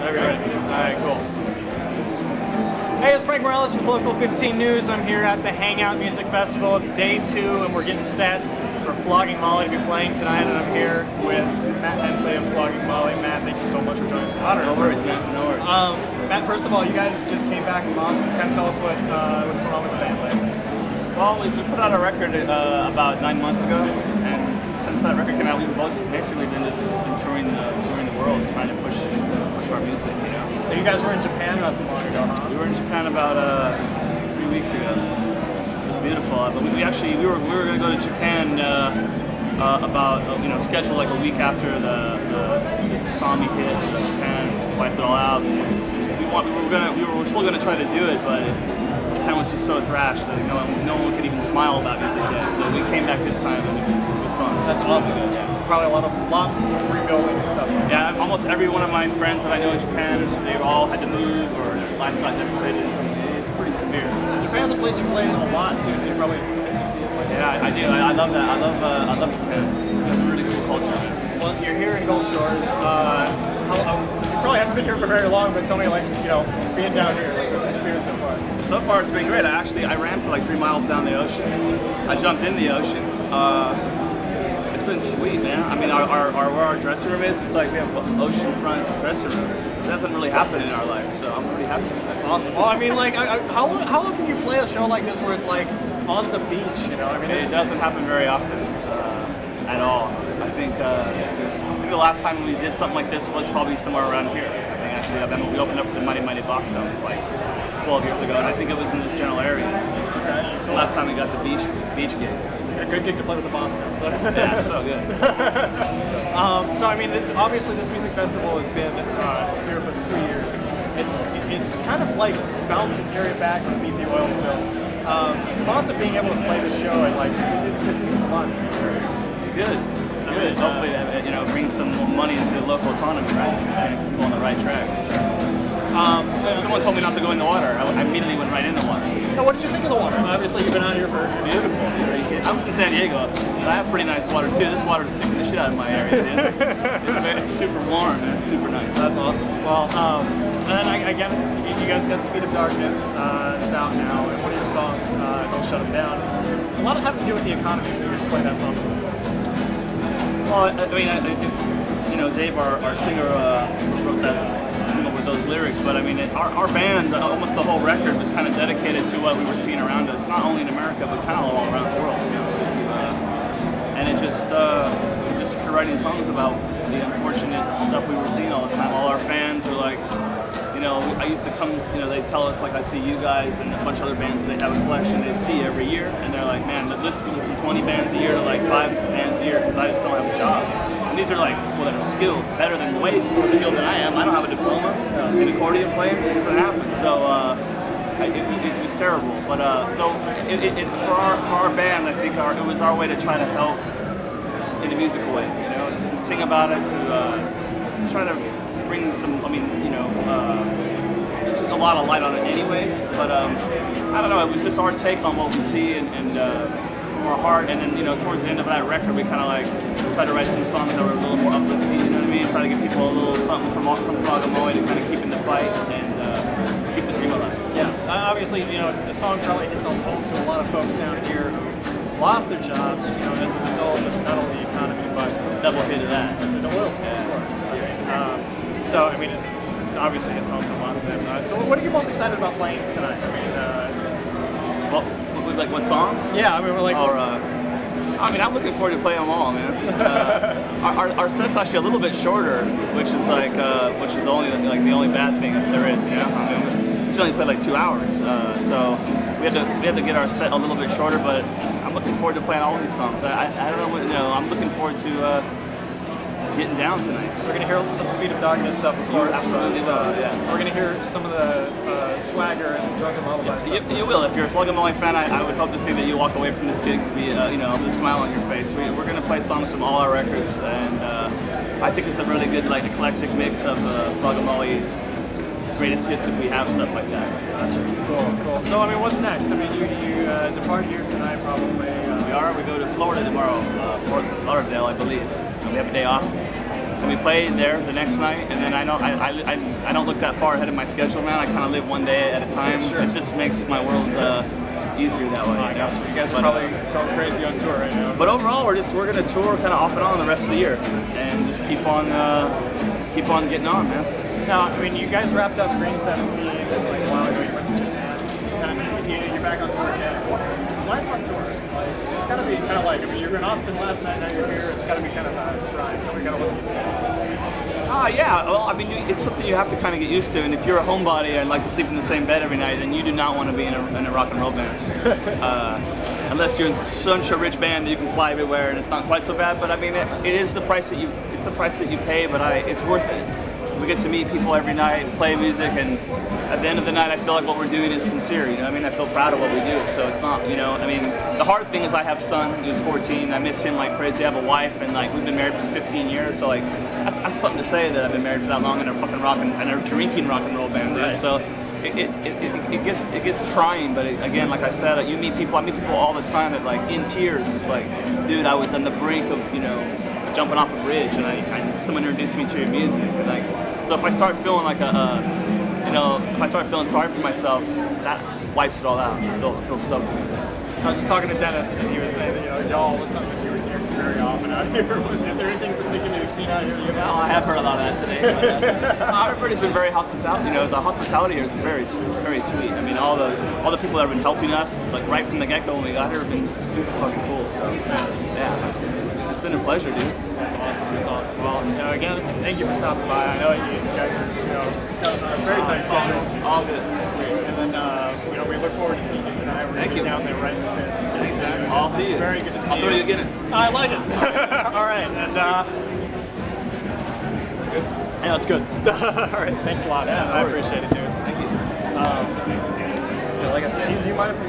Okay. Alright, cool. Hey, it's Frank Morales with Local 15 News. I'm here at the Hangout Music Festival. It's day 2 and we're getting set for Flogging Molly to be playing tonight, and I'm here with Matt Hensley of Flogging Molly. Matt, thank you so much for joining us. No worries, man. No worries. Matt, first of all, you guys just came back from Boston. Kind of tell us what's going on with the band lately. Well, we put out a record about 9 months ago, and since that record came out, we've basically been touring the world, trying to push our music. You know. You guys were in Japan not too long ago, huh? We were in Japan about 3 weeks ago. It was beautiful. But we were going to go to Japan about scheduled like a week after the tsunami hit. Japan just wiped it all out. We're still going to try to do it, but Japan was just so thrashed that no one could even smile about music yet. So we came back this time, and it was fun. That's awesome. Probably a lot rebuilding and stuff. Yeah, almost every one of my friends that I know in Japan, they all had to move or their life got devastated in some ways. It's pretty severe. Japan's a place you played a lot too, so you probably get to see it. Yeah, I do. I love that. I love Japan. It's a really cool culture. Well, you're here in Gulf Shores. You probably haven't been here for very long, but tell me, being down here, what's the experience so far? So far, it's been great. I ran for like 3 miles down the ocean. I jumped in the ocean. It's been sweet, man. I mean, where our dressing room is, it's like we have an oceanfront dressing room. It doesn't really happen in our life, so I'm pretty happy. That's awesome. Well, I mean, how often you play a show like this where it's like on the beach? You know, I mean, it doesn't happen very often at all. I think the last time we did something like this was probably somewhere around here. I think actually, we opened up for the Mighty Mighty Boston. It was like 12 years ago, and I think it was in this general area. It's the last time we got the beach gig. A good gig to play with the Boston. So. Yeah, so good. So I mean, obviously this music festival has been here for 3 years. It's kind of like bounce this area back and beat the oil spills. The thoughts of being able to play the show and this means a lot to me. Good. Hopefully that brings some more money into the local economy, right? And people on the right track. Someone told me not to go in the water. I immediately went right in the water. Now, what did you think of the water? Obviously, you've been out here for beautiful. I'm from San Diego, and I have pretty nice water too. This water is kicking the shit out of my area, dude. It's super warm, man. It's super nice. That's awesome. Well, and then again, you guys got Speed of Darkness. It's out now, and one of your songs, Don't Shut Them Down. A lot of having to do with the economy. Can you just play that song? Well, I mean, Dave, our singer, wrote that with those lyrics, but I mean, our band, almost the whole record was kind of dedicated to what we were seeing around us, not only in America, but kind of all around the world. And it just writing songs about the unfortunate stuff we were seeing all the time. All our fans were like, I used to come, they'd tell us, like, I see you guys and a bunch of other bands that they have a collection they'd see every year, and they're like, man, this went from 20 bands a year to like 5 bands a year because I just don't have a job. And these are like people that are skilled, better than way more skilled than I am. I don't have a diploma in accordion playing, so it happens. So it was terrible. But for our band, I think it was our way to try to help in a musical way. Just to sing about it, to try to bring some. I mean, there's a lot of light on it, anyways. But I don't know. It was just our take on what we see and from our heart. And then towards the end of that record, we kind of like tried to write some songs that were a little more uplifting. You know what I mean? Try to give people a little something from Flogging Molly to kind of keep in the fight and keep the dream alive. Yeah. Obviously, the song probably hits on home to a lot of folks down here who lost their jobs, as a result of not only the economy but double hit of that. The oil spill, of course. So I mean, obviously it's home to a lot of them. So what are you most excited about playing tonight? I mean, like what song? Yeah, I mean, we're like. I'm looking forward to playing them all, man. Our set's actually a little bit shorter, which is only the only bad thing that there is. I mean, we only play like 2 hours, so we had to get our set a little bit shorter. But I'm looking forward to playing all these songs. I don't know what I'm looking forward to getting down tonight. We're gonna hear some Speed of Darkness stuff, of course. Absolutely will. Yeah. We're gonna hear some of the swagger and Drunken Lullaby stuff. You will. If you're a Flogging Molly fan, I would hope to think that you walk away from this gig to be, with a smile on your face. We're gonna play songs from all our records, and I think it's a really good, eclectic mix of Flogging Molly's greatest hits if we have stuff like that. Gotcha. Cool. So, I mean, what's next? I mean, you depart here tonight, probably. We go to Florida tomorrow, Fort Lauderdale, I believe. And we have a day off. and we play there the next night, and then I don't look that far ahead of my schedule, man. I kind of live one day at a time. Sure. It just makes my world easier that way. I got you. You guys are probably going crazy on tour right now. But overall, we're going to tour kind of off and on the rest of the year, and just keep on getting on, man. Now, I mean, you guys wrapped up Green 17 like a while ago. You went to Japan. You're back on tour again. Life on tour, like, it's got to be kind of like, I mean, you were in Austin last night, now you're here. It's got to be kind of trying. Tell me kind of what you experience. Yeah, well, I mean, it's something you have to kind of get used to, and if you're a homebody and like to sleep in the same bed every night, then you do not want to be in a rock and roll band. Unless you're such a rich band that you can fly everywhere and it's not quite so bad, but I mean, it is the price that you pay, but it's worth it. We get to meet people every night, play music, and at the end of the night, I feel like what we're doing is sincere. You know, I mean, I feel proud of what we do. So it's not, you know, I mean, the hard thing is I have a son who's 14. I miss him like crazy. I have a wife, and like we've been married for 15 years. So like, that's something to say that I've been married for that long in a fucking and a drinking rock and roll band. Right? So it gets trying. But again, like I said, you meet people. I meet people all the time that like in tears, just like, dude, I was on the brink of jumping off a bridge, and someone introduced me to your music, and like, so if I start feeling like if I start feeling sorry for myself, that wipes it all out. I feel stoked. I was just talking to Dennis, and he was saying that y'all was something he was hearing very often out here. Is there anything in particular you've seen out here? No, I have heard a lot of that today. But, everybody's been very hospitality. The hospitality here is very, very sweet. I mean, all the people that have been helping us, like right from the get-go when we got here, have been super fucking cool. So yeah, it's been a pleasure, dude. That's awesome. That's awesome. Well, again, thank you for stopping by. I know you guys are got a very tight schedule. All good. Sweet. And then we look forward to seeing you tonight. We're going to be down there right in the pit. Thanks, man. I'll see you. Very good to see you. I'll throw you a Guinness. I like it. All right. And good. Yeah, that's good. All right. Thanks a lot. Yeah, I appreciate it, dude. Thank you. Like I said, do you mind if